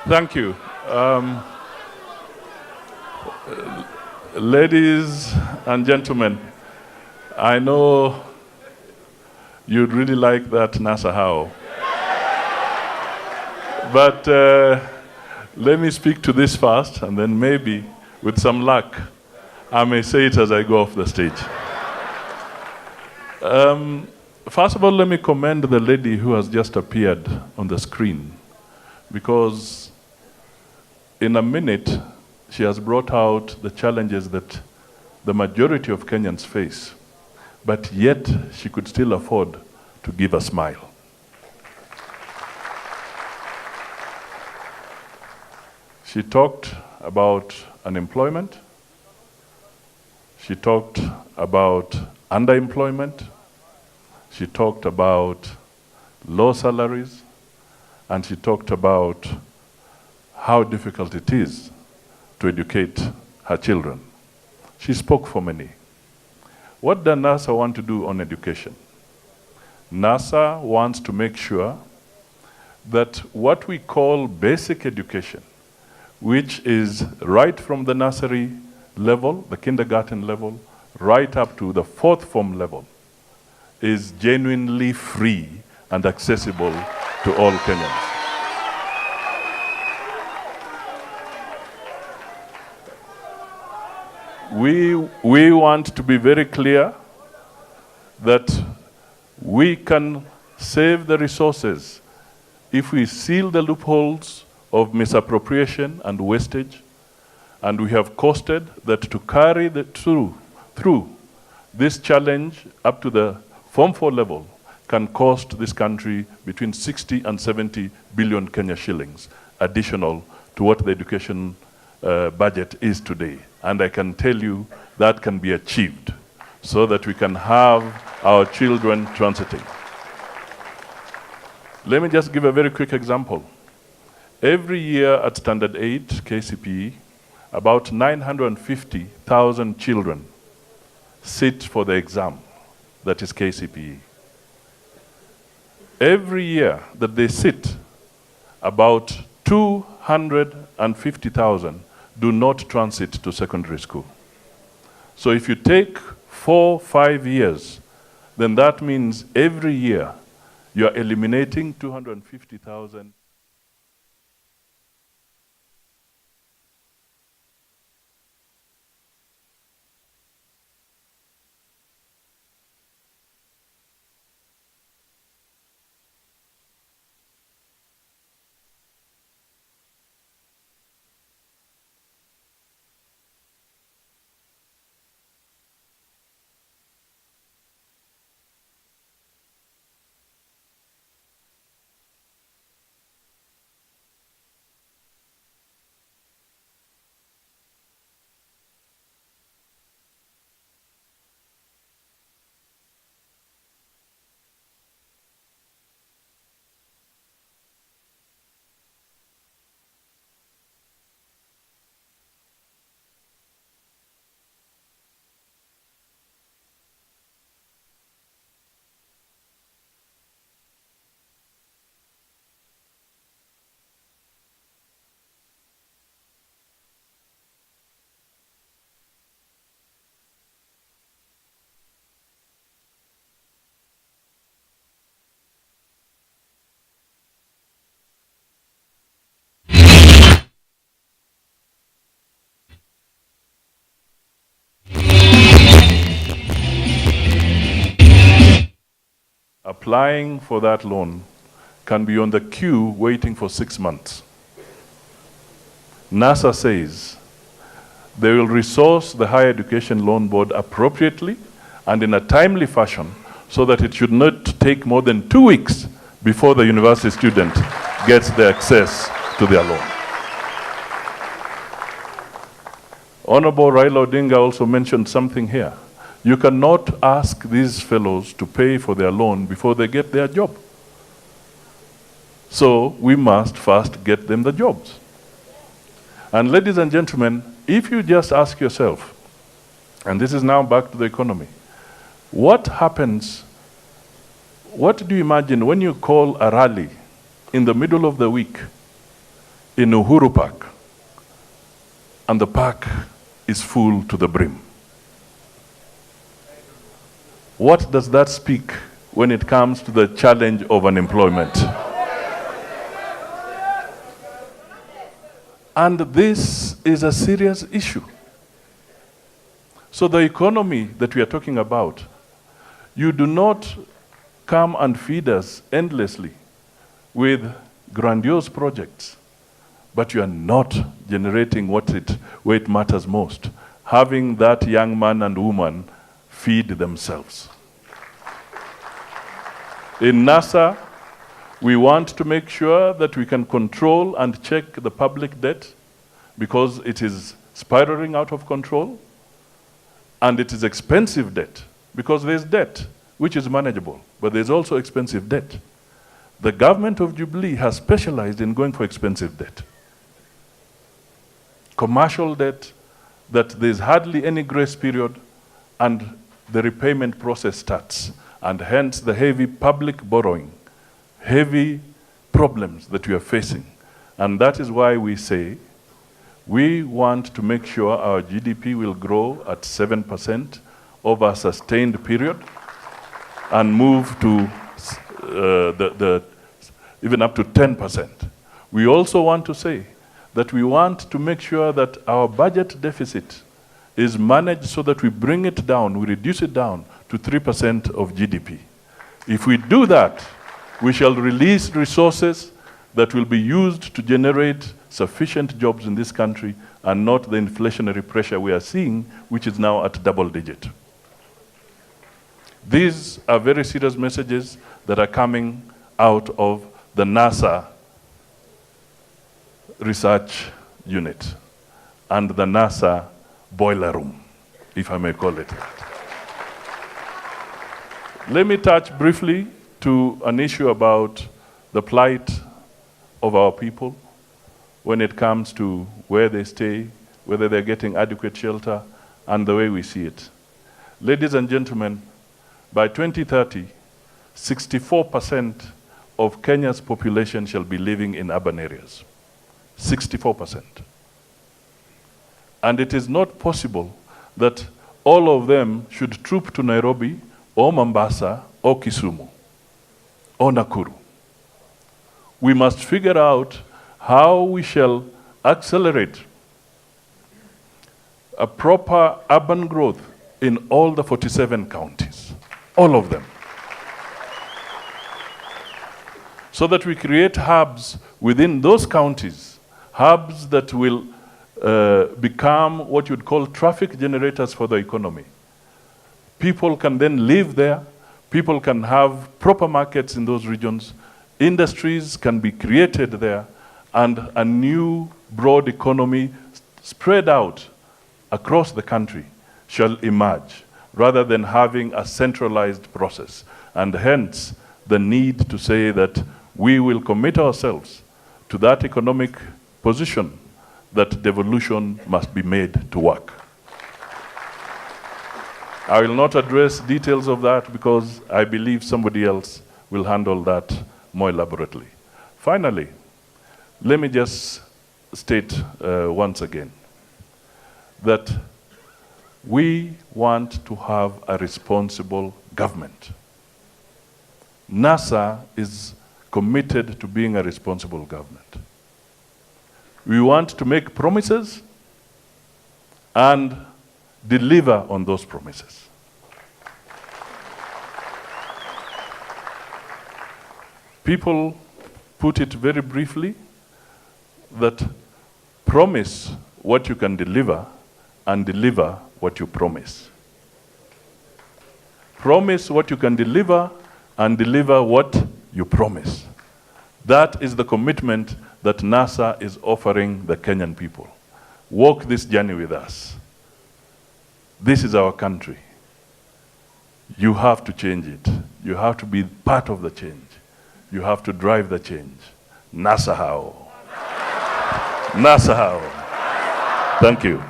Thank you. Ladies and gentlemen, I know you'd really like that NASA how. But let me speak to this first, and then maybe, with some luck, I may say it as I go off the stage. First of all, let me commend the lady who has just appeared on the screen, because in a minute, she has brought out the challenges that the majority of Kenyans face, but yet she could still afford to give a smile. She talked about unemployment. She talked about underemployment. She talked about low salaries. And she talked about how difficult it is to educate her children. She spoke for many. What does NASA want to do on education? NASA wants to make sure that what we call basic education, which is right from the nursery level, the kindergarten level, right up to the fourth form level, is genuinely free and accessible to all Kenyans. We want to be very clear that we can save the resources if we seal the loopholes of misappropriation and wastage, and we have costed that to carry through this challenge up to the Form 4 level can cost this country between 60 and 70 billion Kenya shillings, additional to what the education budget is today. And I can tell you that can be achieved so that we can have our children transiting. Let me just give a very quick example. Every year at Standard 8 KCPE, about 950,000 children sit for the exam, that is KCPE. Every year that they sit, about 250,000 do not transit to secondary school. So if you take 4-5 years, then that means every year you are eliminating 250,000. Applying for that loan can be on the queue waiting for 6 months. NASA says they will resource the Higher Education Loan Board appropriately and in a timely fashion so that it should not take more than 2 weeks before the university student gets the access to their loan. Honorable Raila Odinga also mentioned something here. You cannot ask these fellows to pay for their loan before they get their job. So we must first get them the jobs. And ladies and gentlemen, if you just ask yourself, and this is now back to the economy, what happens, what do you imagine when you call a rally in the middle of the week in Uhuru Park, and the park is full to the brim. What does that speak when it comes to the challenge of unemployment? And this is a serious issue. So the economy that we are talking about, you do not come and feed us endlessly with grandiose projects, but you are not generating where it matters most, having that young man and woman feed themselves. In NASA, we want to make sure that we can control and check the public debt because it is spiraling out of control, and it is expensive debt because there's debt which is manageable, but there's also expensive debt. The government of Jubilee has specialized in going for expensive debt. Commercial debt that there's hardly any grace period and the repayment process starts, and hence the heavy public borrowing, heavy problems that we are facing. And that is why we say we want to make sure our GDP will grow at 7% over a sustained period and move to even up to 10%. We also want to say that we want to make sure that our budget deficit is managed so that we bring it down, we reduce it down to 3% of GDP. If we do that, we shall release resources that will be used to generate sufficient jobs in this country and not the inflationary pressure we are seeing, which is now at double digit. These are very serious messages that are coming out of the NASA research unit and the NASA boiler room, if I may call it that. Let me touch briefly to an issue about the plight of our people when it comes to where they stay, whether they're getting adequate shelter, and the way we see it. Ladies and gentlemen, by 2030, 64% of Kenya's population shall be living in urban areas. 64%. And it is not possible that all of them should troop to Nairobi or Mombasa or Kisumu or Nakuru. We must figure out how we shall accelerate a proper urban growth in all the 47 counties, all of them, so that we create hubs within those counties, hubs that will become what you'd call traffic generators for the economy. People can then live there, people can have proper markets in those regions, industries can be created there, and a new broad economy spread out across the country shall emerge, rather than having a centralized process. And hence, the need to say that we will commit ourselves to that economic position that devolution must be made to work. I will not address details of that because I believe somebody else will handle that more elaborately. Finally, let me just state once again that we want to have a responsible government. NASA is committed to being a responsible government. We want to make promises and deliver on those promises. People put it very briefly that promise what you can deliver and deliver what you promise. Promise what you can deliver and deliver what you promise. That is the commitment that NASA is offering the Kenyan people. Walk this journey with us. This is our country. You have to change it. You have to be part of the change. You have to drive the change. NASA how? NASA how? Thank you.